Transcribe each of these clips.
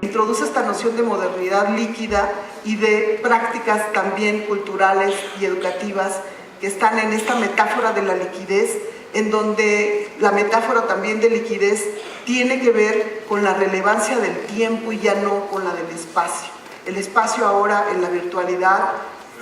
introduce esta noción de modernidad líquida y de prácticas también culturales y educativas que están en esta metáfora de la liquidez, en donde la metáfora también de liquidez tiene que ver con la relevancia del tiempo y ya no con la del espacio. El espacio ahora en la virtualidad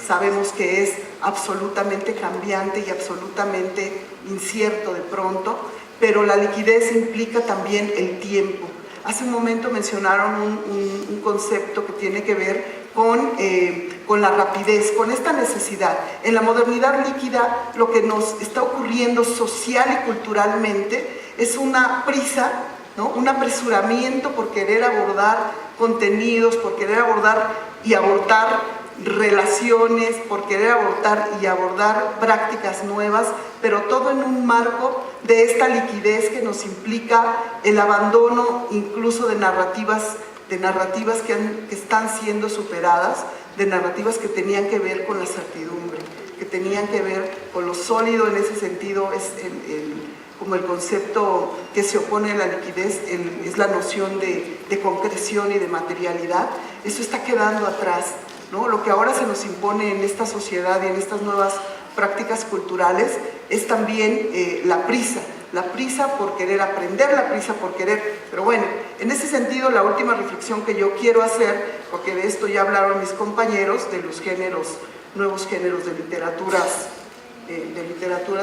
sabemos que es absolutamente cambiante y absolutamente incierto de pronto, pero la liquidez implica también el tiempo. Hace un momento mencionaron un concepto que tiene que ver con la rapidez, con esta necesidad. En la modernidad líquida lo que nos está ocurriendo social y culturalmente es una prisa, ¿no? Un apresuramiento por querer abordar contenidos, por querer abordar y abortar relaciones, por querer abortar y abordar prácticas nuevas, pero todo en un marco de esta liquidez que nos implica el abandono incluso de narrativas que están siendo superadas, de narrativas que tenían que ver con la certidumbre, que tenían que ver con lo sólido. En ese sentido es como el concepto que se opone a la liquidez, es la noción de concreción y de materialidad. Eso está quedando atrás, ¿no? Lo que ahora se nos impone en esta sociedad y en estas nuevas prácticas culturales es también la prisa por querer aprender, la prisa por querer. Pero bueno, en ese sentido la última reflexión que yo quiero hacer, porque de esto ya hablaron mis compañeros, de los géneros, nuevos géneros de literaturas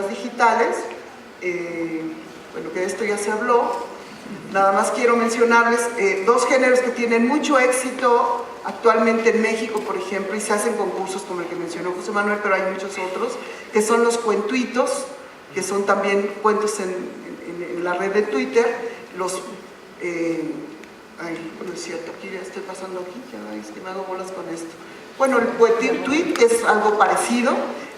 digitales, bueno, que de esto ya se habló. Nada más quiero mencionarles dos géneros que tienen mucho éxito actualmente en México, por ejemplo, y se hacen concursos como el que mencionó José Manuel, pero hay muchos otros, que son los cuentuitos, que son también cuentos en la red de Twitter. Bueno, es cierto, aquí ya estoy pasando aquí, ya es que me hago bolas con esto. Bueno, el poetry-tweet, que es algo parecido,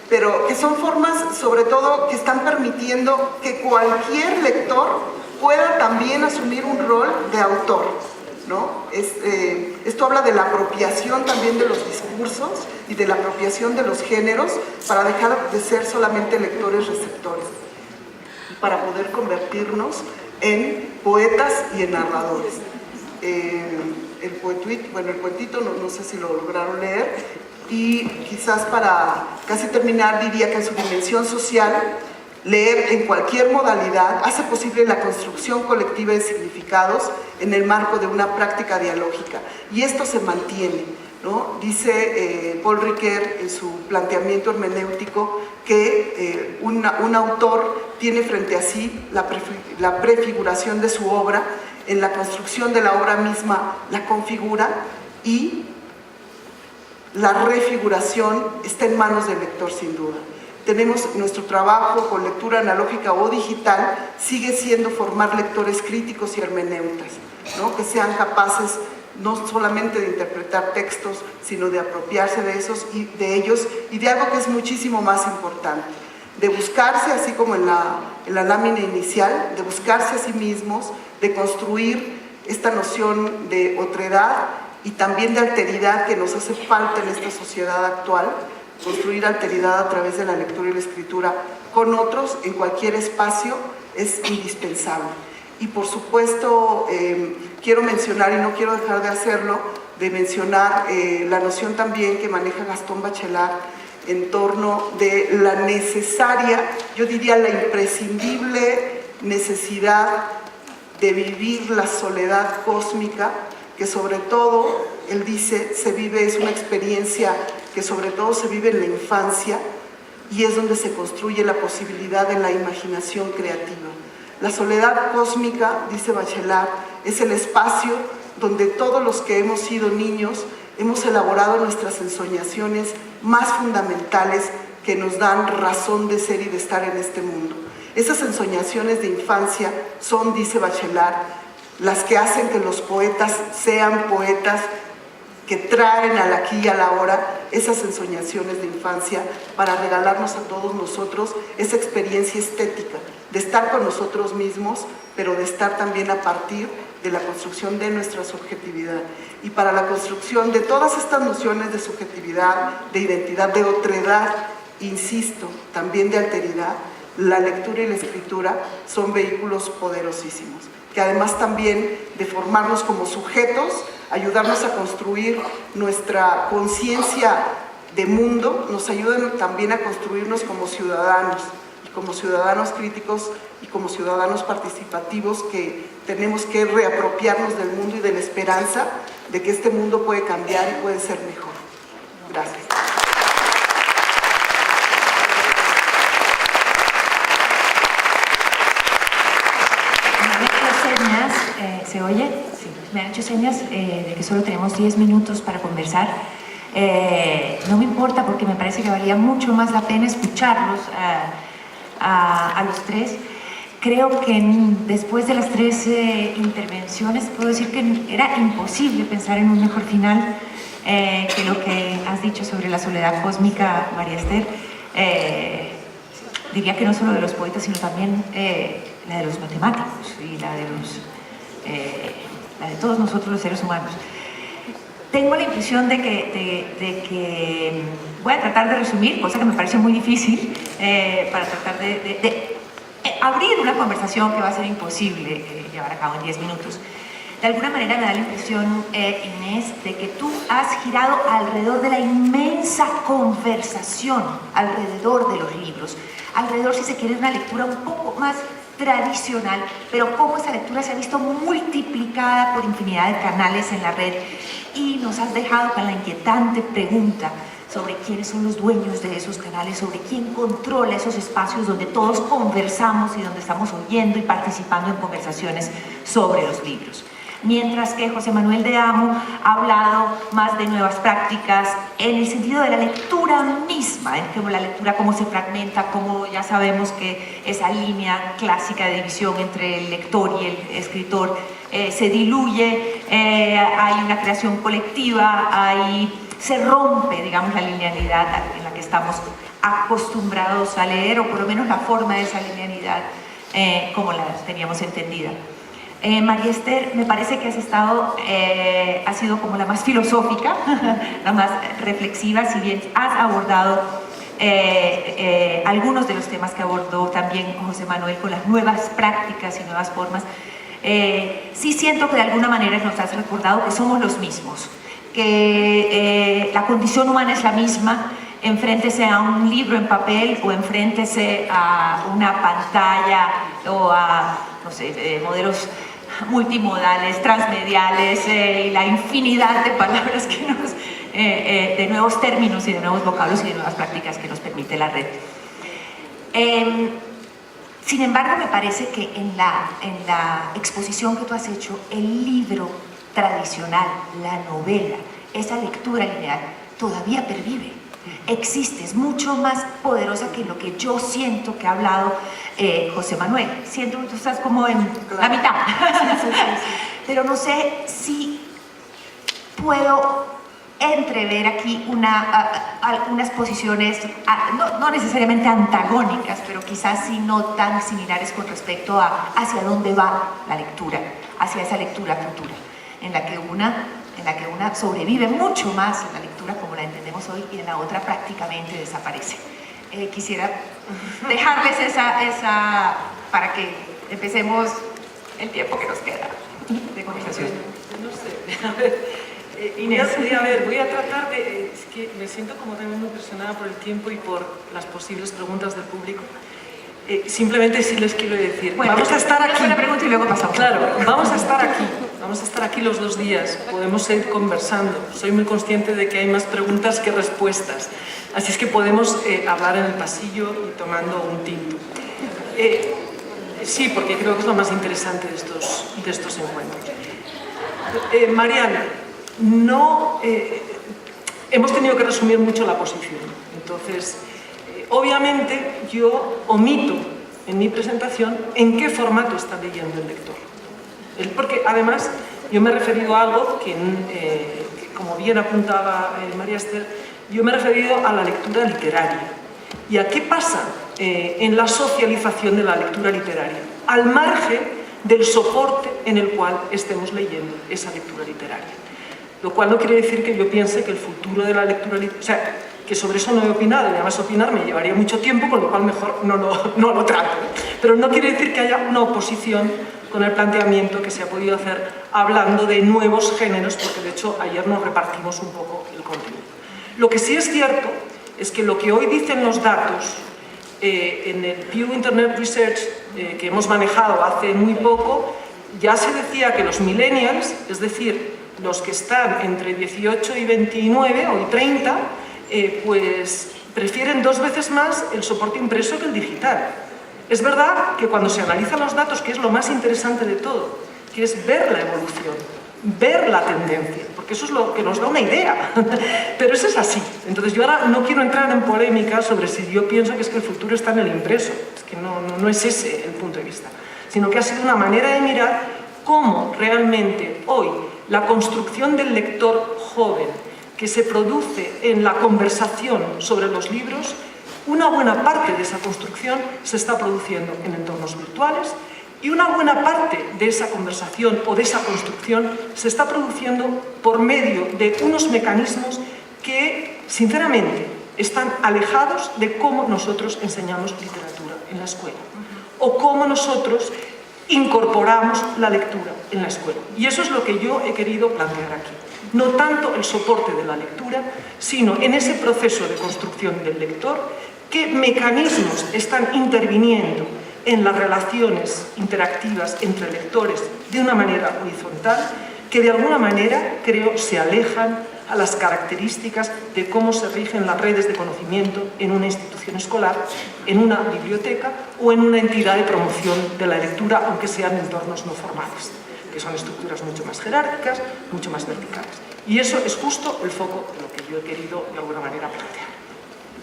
pero que son formas, sobre todo, que están permitiendo que cualquier lector pueda también asumir un rol de autor, ¿no? Esto habla de la apropiación también de los discursos y de la apropiación de los géneros para dejar de ser solamente lectores receptores, para poder convertirnos en poetas y en narradores. El cuentito, no sé si lo lograron leer, y quizás para casi terminar diría que en su dimensión social, leer en cualquier modalidad hace posible la construcción colectiva de significados en el marco de una práctica dialógica, y esto se mantiene, ¿no? Dice Paul Ricoeur en su planteamiento hermenéutico que un autor tiene frente a sí la prefiguración de su obra, en la construcción de la obra misma la configura, y la refiguración está en manos del lector sin duda. Tenemos nuestro trabajo con lectura analógica o digital, sigue siendo formar lectores críticos y hermeneutas, ¿no? Que sean capaces no solamente de interpretar textos, sino de apropiarse de ellos y de algo que es muchísimo más importante, de buscarse, así como en la lámina inicial, de buscarse a sí mismos, de construir esta noción de otredad y también de alteridad que nos hace falta en esta sociedad actual. Construir alteridad a través de la lectura y la escritura con otros en cualquier espacio es indispensable. Y por supuesto quiero mencionar, y no quiero dejar de hacerlo, de mencionar la noción también que maneja Gastón Bachelard en torno de la necesaria, yo diría la imprescindible necesidad de vivir la soledad cósmica, que sobre todo, él dice, es una experiencia que sobre todo se vive en la infancia, y es donde se construye la posibilidad de la imaginación creativa. La soledad cósmica, dice Bachelard, es el espacio donde todos los que hemos sido niños hemos elaborado nuestras ensoñaciones más fundamentales que nos dan razón de ser y de estar en este mundo. Esas ensoñaciones de infancia son, dice Bachelard, las que hacen que los poetas sean poetas, que traen al aquí y a la hora esas ensoñaciones de infancia para regalarnos a todos nosotros esa experiencia estética, de estar con nosotros mismos, pero de estar también a partir de la construcción de nuestra subjetividad. Y para la construcción de todas estas nociones de subjetividad, de identidad, de otredad, insisto, también de alteridad, la lectura y la escritura son vehículos poderosísimos. que además también de formarnos como sujetos, ayudarnos a construir nuestra conciencia de mundo, nos ayudan también a construirnos como ciudadanos críticos y como ciudadanos participativos que tenemos que reapropiarnos del mundo y de la esperanza de que este mundo puede cambiar y puede ser mejor. Gracias. ¿Se oye? Sí. Me han hecho señas de que solo tenemos 10 minutos para conversar. No me importa porque me parece que valía mucho más la pena escucharlos a los tres. Creo que después de las tres intervenciones puedo decir que era imposible pensar en un mejor final que lo que has dicho sobre la soledad cósmica, María Esther. Diría que no solo de los poetas, sino también la de los matemáticos y la de todos nosotros los seres humanos. Tengo la impresión de que voy a tratar de resumir, cosa que me parece muy difícil, para tratar de abrir una conversación que va a ser imposible llevar a cabo en 10 minutos. De alguna manera me da la impresión, Inés, de que tú has girado alrededor de la inmensa conversación alrededor de los libros, alrededor, si se quiere, de una lectura un poco más tradicional, pero cómo esa lectura se ha visto multiplicada por infinidad de canales en la red, y nos has dejado con la inquietante pregunta sobre quiénes son los dueños de esos canales, sobre quién controla esos espacios donde todos conversamos y donde estamos oyendo y participando en conversaciones sobre los libros. Mientras que José Manuel de Amo ha hablado más de nuevas prácticas en el sentido de la lectura misma, como la lectura cómo se fragmenta, cómo ya sabemos que esa línea clásica de división entre el lector y el escritor se diluye, hay una creación colectiva, se rompe, digamos, la linealidad en la que estamos acostumbrados a leer, o por lo menos la forma de esa linealidad como la teníamos entendida. María Esther, me parece que has sido como la más filosófica, la más reflexiva, si bien has abordado algunos de los temas que abordó también José Manuel con las nuevas prácticas y nuevas formas. Sí siento que de alguna manera nos has recordado que somos los mismos, que la condición humana es la misma, enfréntese a un libro en papel o enfréntese a una pantalla o a, no sé, modelos multimodales, transmediales, y la infinidad de palabras que de nuevos términos y de nuevos vocablos y de nuevas prácticas que nos permite la red. Sin embargo, me parece que en la exposición que tú has hecho, el libro tradicional, la novela, esa lectura lineal, todavía pervive. Existe, es mucho más poderosa que lo que yo siento que ha hablado José Manuel. Siento que tú estás como en la mitad. Sí. Pero no sé si puedo entrever aquí algunas posiciones, no necesariamente antagónicas, pero quizás sí no tan similares con respecto a hacia dónde va la lectura, hacia esa lectura futura, en la que una sobrevive mucho más en la lectura como la entendemos hoy, y en la otra prácticamente desaparece. Quisiera dejarles esa para que empecemos el tiempo que nos queda de conversación. No sé, a ver, Inés, voy a tratar de... Es que me siento como también muy presionada por el tiempo y por las posibles preguntas del público. Simplemente sí les quiero decir, bueno, vamos a estar aquí. Una pregunta y luego pasamos. Claro, vamos a estar aquí los 2 días, podemos seguir conversando. Soy muy consciente de que hay más preguntas que respuestas, así es que podemos hablar en el pasillo y tomando un tinto. Sí, porque creo que es lo más interesante de estos encuentros. Mariana, hemos tenido que resumir mucho la posición, entonces... Obviamente yo omito en mi presentación en qué formato está leyendo el lector. Porque además yo me he referido a algo que como bien apuntaba María Esther, yo me he referido a la lectura literaria. ¿Y a qué pasa en la socialización de la lectura literaria? Al margen del soporte en el cual estemos leyendo esa lectura literaria. Lo cual no quiere decir que yo piense que el futuro de la lectura literaria... O sea, que sobre eso no he opinado, y además opinar me llevaría mucho tiempo, con lo cual mejor no lo trato. Pero no quiere decir que haya una oposición con el planteamiento que se ha podido hacer hablando de nuevos géneros, porque de hecho ayer nos repartimos un poco el contenido. Lo que sí es cierto es que lo que hoy dicen los datos en el Pew Internet Research que hemos manejado hace muy poco, ya se decía que los millennials, es decir, los que están entre 18 y 29 o 30, pues prefieren 2 veces más el soporte impreso que el digital. Es verdad que cuando se analizan los datos, que es lo más interesante de todo, que es ver la evolución, ver la tendencia, porque eso es lo que nos da una idea, pero eso es así. Entonces yo ahora no quiero entrar en polémica sobre si yo pienso que es que el futuro está en el impreso, es que no es ese el punto de vista, sino que ha sido una manera de mirar cómo realmente hoy la construcción del lector joven que se produce en la conversación sobre los libros, una buena parte de esa construcción se está produciendo en entornos virtuales y una buena parte de esa conversación o de esa construcción se está produciendo por medio de unos mecanismos que, sinceramente, están alejados de cómo nosotros enseñamos literatura en la escuela o cómo nosotros incorporamos la lectura en la escuela. Y eso es lo que yo he querido plantear aquí. No tanto el soporte de la lectura, sino en ese proceso de construcción del lector, qué mecanismos están interviniendo en las relaciones interactivas entre lectores de una manera horizontal, que de alguna manera, creo, se alejan a las características de cómo se rigen las redes de conocimiento en una institución escolar, en una biblioteca o en una entidad de promoción de la lectura, aunque sean entornos no formales, que son estructuras mucho más jerárquicas, mucho más verticales. Y eso es justo el foco de lo que yo he querido de alguna manera plantear.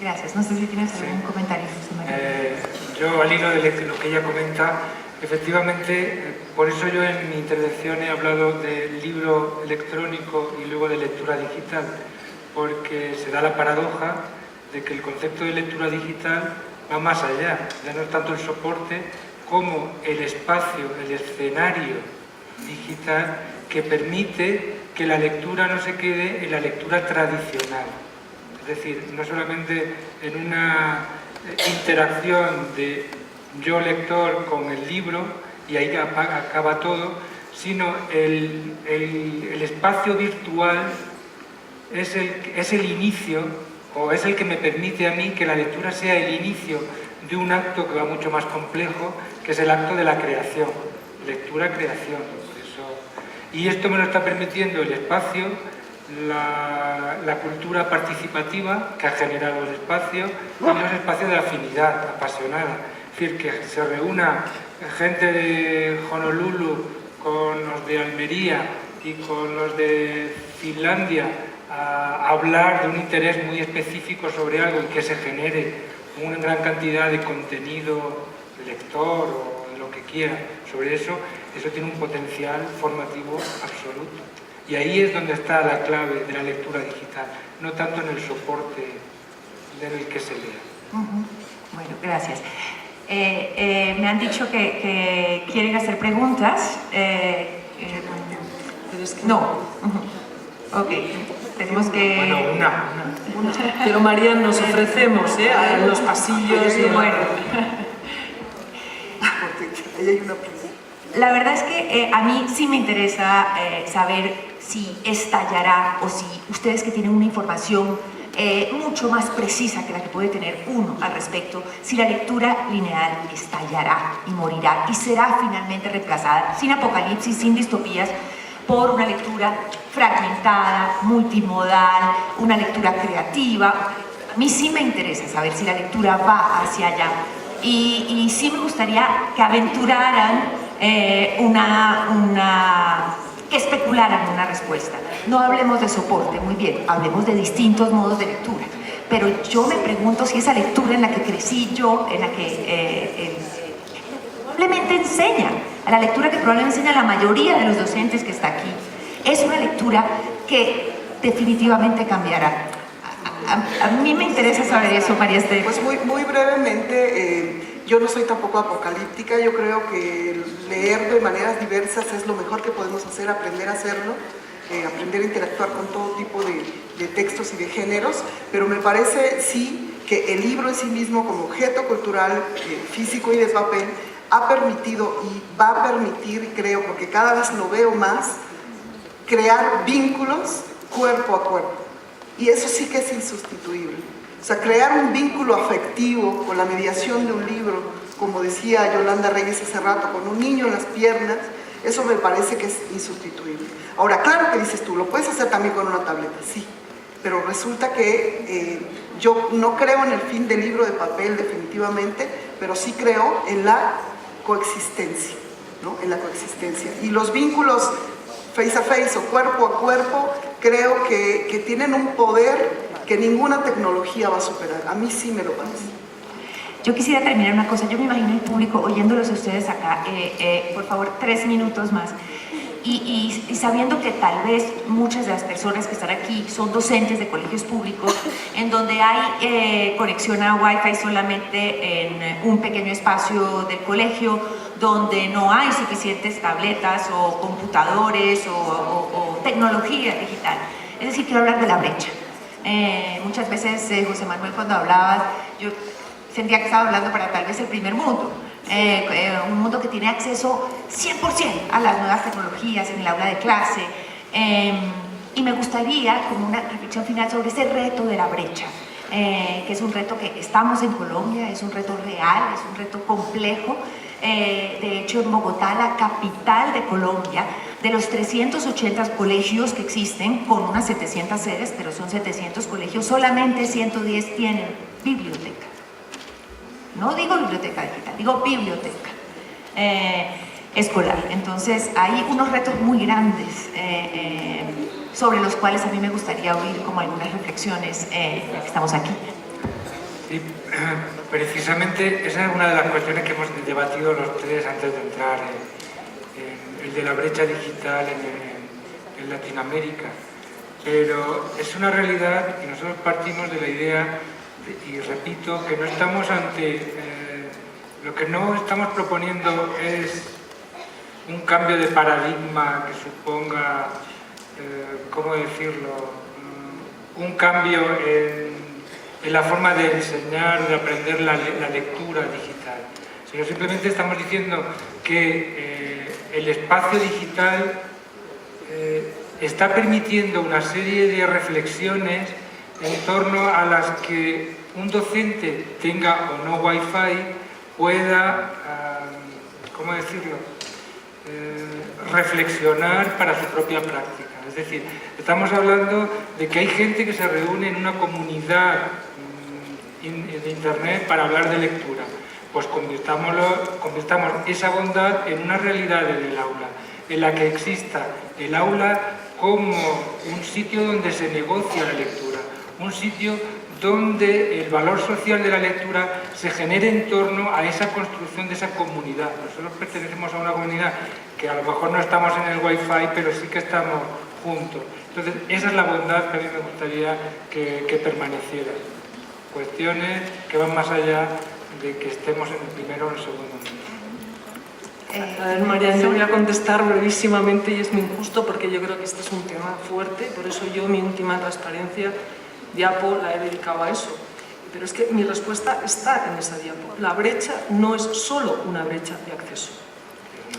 Gracias. No sé si tienes algún comentario, José María. Yo, al hilo de lo que ella comenta, efectivamente, por eso yo en mi intervención he hablado del libro electrónico y luego de lectura digital, porque se da la paradoja de que el concepto de lectura digital va más allá, ya no es tanto el soporte como el espacio, el escenario digital que permite que la lectura no se quede en la lectura tradicional. Es decir, no solamente en una interacción de yo lector con el libro y ahí acaba todo, sino el espacio virtual es el inicio, o es el que me permite a mí que la lectura sea el inicio de un acto que va mucho más complejo, que es el acto de la creación, lectura-creación. Y esto me lo está permitiendo el espacio, la cultura participativa que ha generado el espacio y los espacios de afinidad apasionada. Es decir, que se reúna gente de Honolulu con los de Almería y con los de Finlandia a hablar de un interés muy específico sobre algo y que se genere una gran cantidad de contenido lector o de lo que quiera sobre eso, eso tiene un potencial formativo absoluto. Y ahí es donde está la clave de la lectura digital, no tanto en el soporte en el que se lea. Bueno, gracias. Me han dicho que quieren hacer preguntas. No. Ok. Tenemos que... Bueno, una. Pero María, nos ofrecemos en los pasillos y bueno. Ahí hay una pregunta. La verdad es que a mí sí me interesa saber si estallará o si ustedes que tienen una información mucho más precisa que la que puede tener uno al respecto, si la lectura lineal estallará y morirá y será finalmente reemplazada, sin apocalipsis, sin distopías, por una lectura fragmentada, multimodal, una lectura creativa. A mí sí me interesa saber si la lectura va hacia allá y sí me gustaría que aventuraran que especularan una respuesta. No hablemos de soporte, muy bien, hablemos de distintos modos de lectura, pero yo me pregunto si esa lectura en la que crecí yo, en la que probablemente enseña, a la lectura que probablemente enseña la mayoría de los docentes que está aquí, es una lectura que definitivamente cambiará. A mí me interesa saber eso, María Esther. Pues muy brevemente, yo no soy tampoco apocalíptica, yo creo que leer de maneras diversas es lo mejor que podemos hacer, aprender a hacerlo, aprender a interactuar con todo tipo de textos y de géneros, pero me parece sí que el libro en sí mismo como objeto cultural físico y de papel ha permitido y va a permitir, creo, porque cada vez lo veo más, crear vínculos cuerpo a cuerpo. Y eso sí que es insustituible. O sea, crear un vínculo afectivo con la mediación de un libro, como decía Yolanda Reyes hace rato, con un niño en las piernas, eso me parece que es insustituible. Ahora, claro que dices tú, lo puedes hacer también con una tableta, sí, pero resulta que yo no creo en el fin del libro de papel definitivamente, pero sí creo en la coexistencia, ¿no? En la coexistencia. Y los vínculos face a face o cuerpo a cuerpo, creo que tienen un poder que ninguna tecnología va a superar. A mí sí me lo parece. Yo quisiera terminar una cosa. Yo me imagino el público oyéndolos a ustedes acá, por favor, 3 minutos más. Y sabiendo que tal vez muchas de las personas que están aquí son docentes de colegios públicos, en donde hay conexión a Wi-Fi solamente en un pequeño espacio del colegio, donde no hay suficientes tabletas o computadores o tecnología digital. Es decir, quiero hablar de la brecha. Muchas veces, José Manuel, cuando hablabas, yo sentía que estaba hablando para tal vez el primer mundo. Un mundo que tiene acceso 100% a las nuevas tecnologías en el aula de clase. Y me gustaría, como una reflexión final sobre ese reto de la brecha, que es un reto que estamos en Colombia, es un reto real, es un reto complejo. De hecho, en Bogotá, la capital de Colombia, de los 380 colegios que existen, con unas 700 sedes, pero son 700 colegios, solamente 110 tienen biblioteca. No digo biblioteca digital, digo biblioteca escolar. Entonces hay unos retos muy grandes sobre los cuales a mí me gustaría oír como algunas reflexiones, ya que estamos aquí. Sí, precisamente esa es una de las cuestiones que hemos debatido los tres antes de entrar, el de la brecha digital en Latinoamérica. Pero es una realidad y nosotros partimos de la idea, y repito, que no estamos ante, lo que no estamos proponiendo es un cambio de paradigma que suponga, ¿cómo decirlo?, un cambio en la forma de enseñar, de aprender la lectura digital, sino simplemente estamos diciendo que el espacio digital está permitiendo una serie de reflexiones en torno a las que un docente, tenga o no Wi-Fi, pueda, ¿cómo decirlo?, reflexionar para su propia práctica. Es decir, estamos hablando de que hay gente que se reúne en una comunidad de Internet para hablar de lectura. Pues convirtamos esa bondad en una realidad del aula, en la que exista el aula como un sitio donde se negocia la lectura, un sitio donde el valor social de la lectura se genere en torno a esa construcción de esa comunidad. Nosotros pertenecemos a una comunidad que a lo mejor no estamos en el Wi-Fi, pero sí que estamos juntos. Entonces, esa es la bondad que a mí me gustaría que permaneciera. Cuestiones que van más allá de que estemos en el primero o en el segundo mundo. A ver, Marian, yo voy a contestar brevísimamente y es muy injusto porque yo creo que este es un tema fuerte, por eso yo mi última transparencia diapo la he dedicado a eso. Pero es que mi respuesta está en esa diapo. La brecha no es solo una brecha de acceso.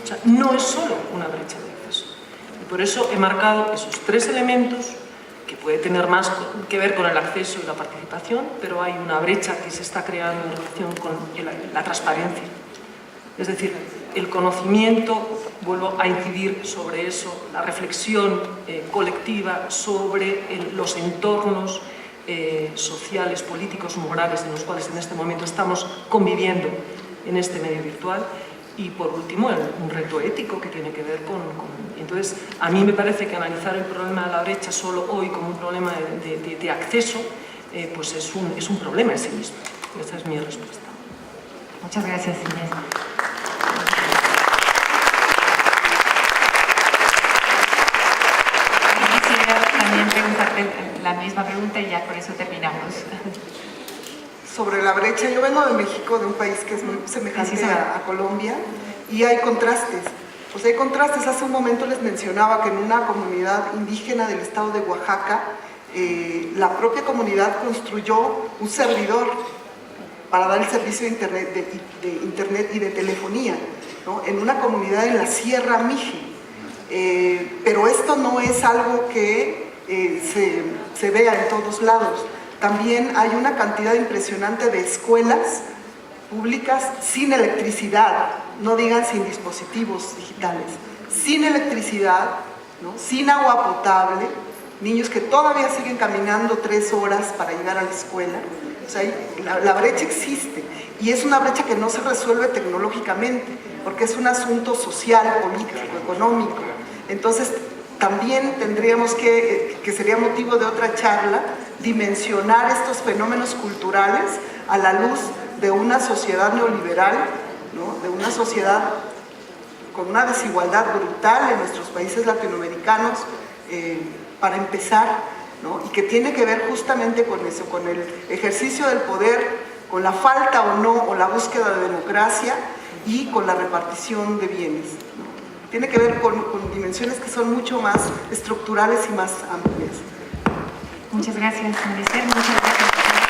O sea, no es solo una brecha de acceso. Y por eso he marcado esos 3 elementos que puede tener más que ver con el acceso y la participación, pero hay una brecha que se está creando en relación con la transparencia. Es decir, el conocimiento, vuelvo a incidir sobre eso, la reflexión colectiva sobre los entornos sociales, políticos, morales en los cuales en este momento estamos conviviendo en este medio virtual. Y por último, un reto ético que tiene que ver con... Entonces, a mí me parece que analizar el problema de la brecha solo hoy como un problema de acceso, pues es un problema en sí mismo. Esa es mi respuesta. Muchas gracias, Inés. Quisiera también preguntarte la misma pregunta y ya con eso terminamos. Sobre la brecha, yo vengo de México, de un país que es muy semejante a Colombia, y hay contrastes. Pues hay contrastes. Hace un momento les mencionaba que en una comunidad indígena del estado de Oaxaca, la propia comunidad construyó un servidor para dar el servicio de internet y de telefonía, ¿no? En una comunidad en la Sierra Mije. Pero esto no es algo que se vea en todos lados. También hay una cantidad impresionante de escuelas públicas sin electricidad, no digan sin dispositivos digitales, sin electricidad, ¿no? Sin agua potable, niños que todavía siguen caminando 3 horas para llegar a la escuela. O sea, la brecha existe y es una brecha que no se resuelve tecnológicamente, porque es un asunto social, político, económico. Entonces, también tendríamos que sería motivo de otra charla, dimensionar estos fenómenos culturales a la luz de una sociedad neoliberal, ¿no? De una sociedad con una desigualdad brutal en nuestros países latinoamericanos, para empezar, ¿no? Y que tiene que ver justamente con eso, con el ejercicio del poder, con la falta o no, o la búsqueda de democracia y con la repartición de bienes, ¿no? Tiene que ver con dimensiones que son mucho más estructurales y más amplias. Muchas gracias, María Esther, muchas gracias.